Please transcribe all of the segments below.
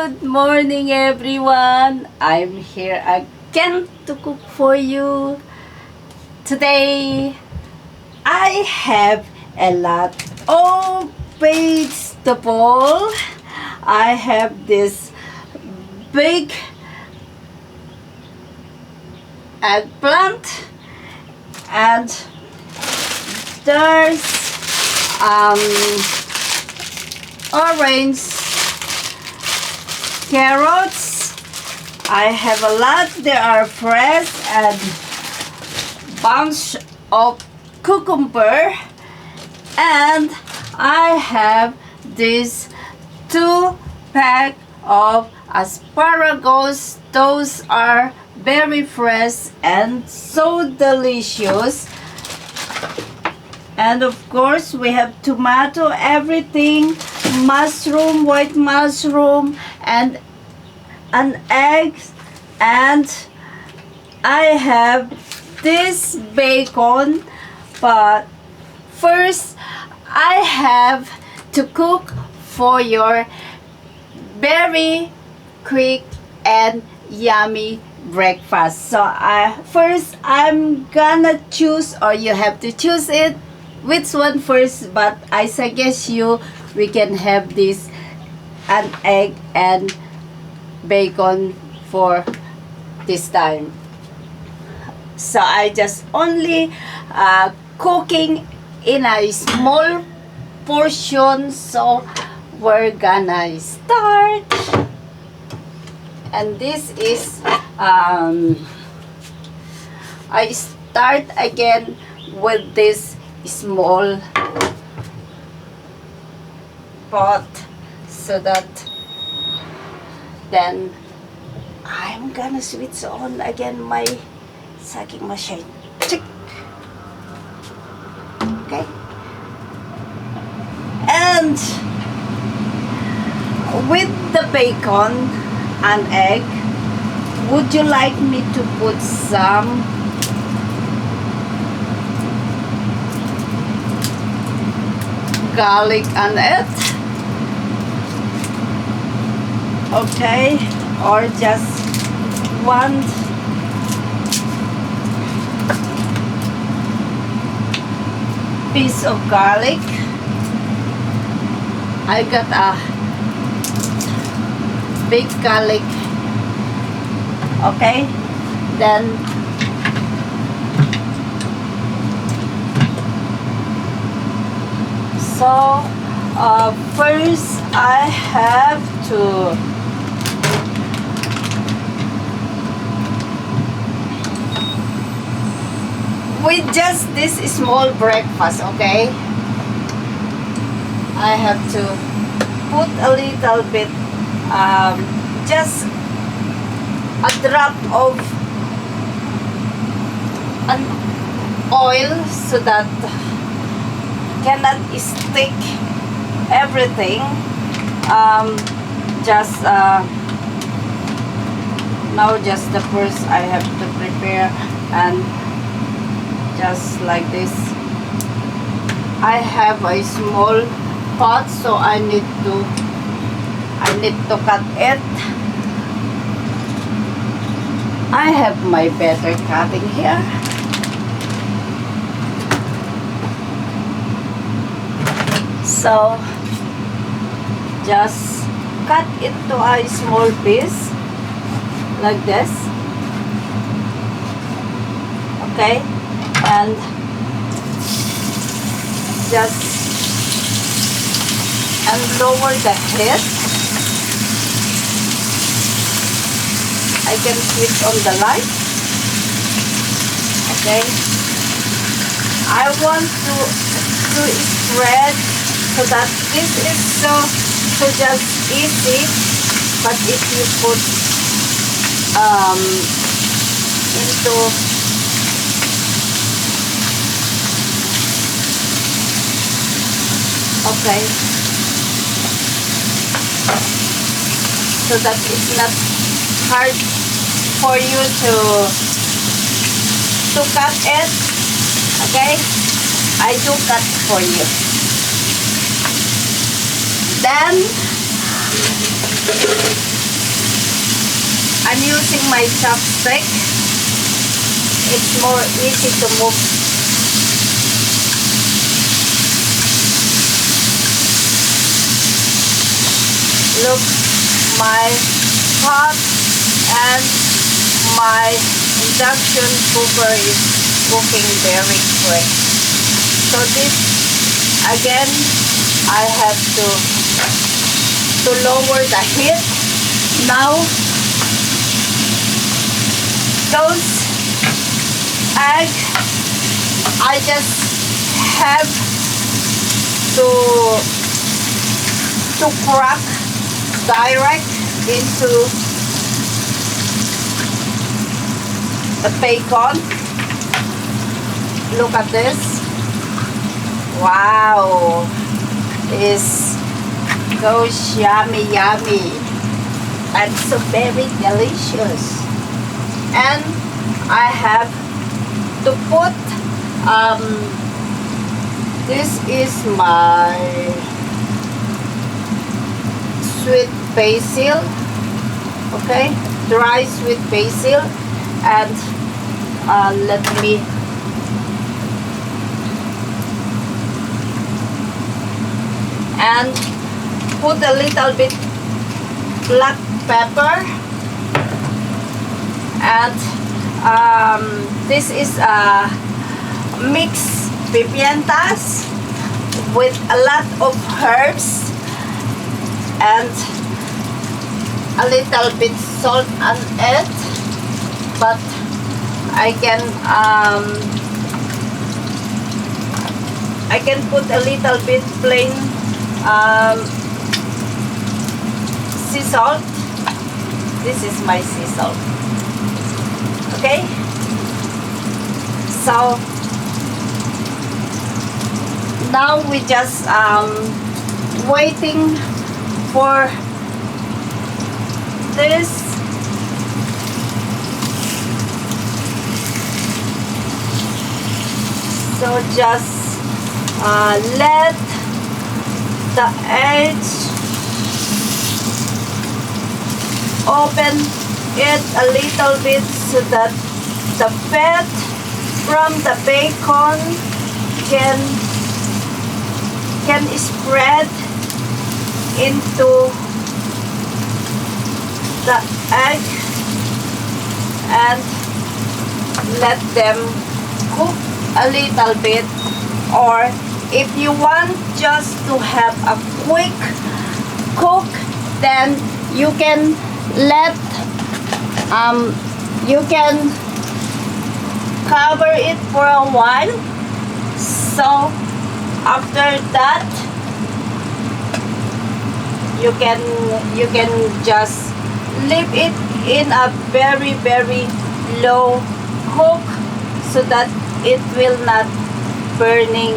Good morning, everyone. I'm here again to cook for you. Today, I have a lot of vegetable. I have this big eggplant, and there's orange carrots. I have a lot. They are fresh, and bunch of cucumber, and I have this 2 pack of asparagus. Those are very fresh and so delicious. And of course we have tomato, everything, mushroom, white mushroom, and an egg. And I have this bacon, but first I have to cook for your very quick and yummy breakfast. So first I'm gonna choose, or you have to choose it which one first, but I suggest you we can have this an egg and bacon for this time. So I just only cooking in a small portion, so we're gonna start. And this is I start again with this small pot, so that then I'm gonna switch on again my sucking machine. Check. Okay. And with the bacon and egg, would you like me to put some garlic on it? Okay, or just one piece of garlic. I got a big garlic. Okay, then so first I have to with just this small breakfast, okay, I have to put a little bit just a drop of an oil, so that cannot stick everything. Just now just the first I have to prepare, and just like this. I have a small pot, so I need to cut it. I have my better cutting here. So just cut into a small piece like this. Okay, and just lower the heat. I can switch on the light. Okay, I want to spread, so that this is so just easy. But if you put into okay, so that it's not hard for you to cut it. Okay, I do cut for you. Then I'm using my chopstick. It's more easy to move. Look, my pot and my induction cooker is cooking very quick. So this, again, I have to lower the heat. Now, those egg, I just have to crack direct into the bacon. Look at this. Wow, it's goes yummy and so very delicious. And I have to put this is my sweet basil, okay, dry sweet basil, and let me put a little bit black pepper, and this is mixed pimientas with a lot of herbs and a little bit salt on it, but I can put a little bit plain sea salt. This is my sea salt. Okay, so now we just waiting for this. So just let the edge open it a little bit so that the fat from the bacon can spread into the egg and let them cook a little bit. Or if you want just to have a quick cook, then you can you can cover it for a while. So after that you can just leave it in a very low cook so that it will not burning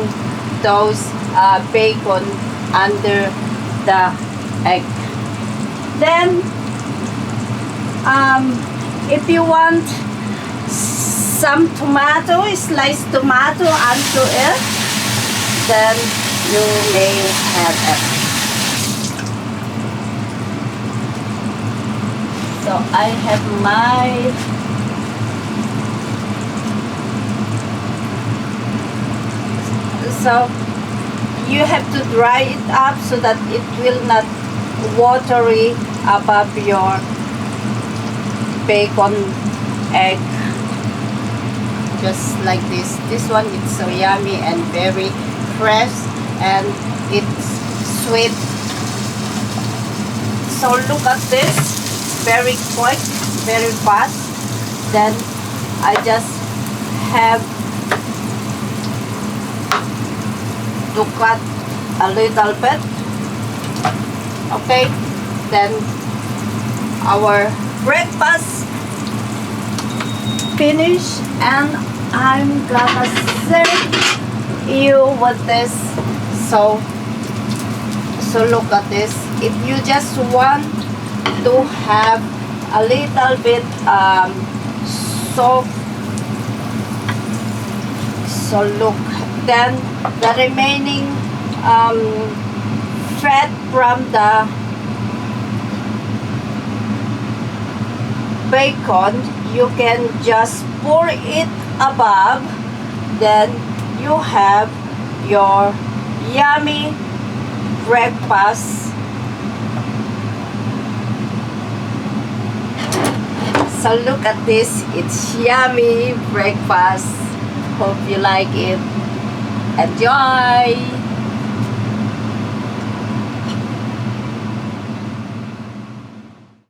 those bacon under the egg. Then if you want some tomato, sliced tomato onto it, then you may have it. So I have my so you have to dry it up so that it will not watery above your bacon egg, just like this. This one is so yummy and very fresh and it's sweet. So look at this, very quick, very fast. Then I just have to cut a little bit. Okay, then our breakfast finished, and I'm gonna serve you with this. So look at this. If you just want to have a little bit soft, so look, then the remaining fat from the bacon, you can just pour it above, then you have your yummy breakfast. So look at this, it's yummy breakfast. Hope you like it. Enjoy!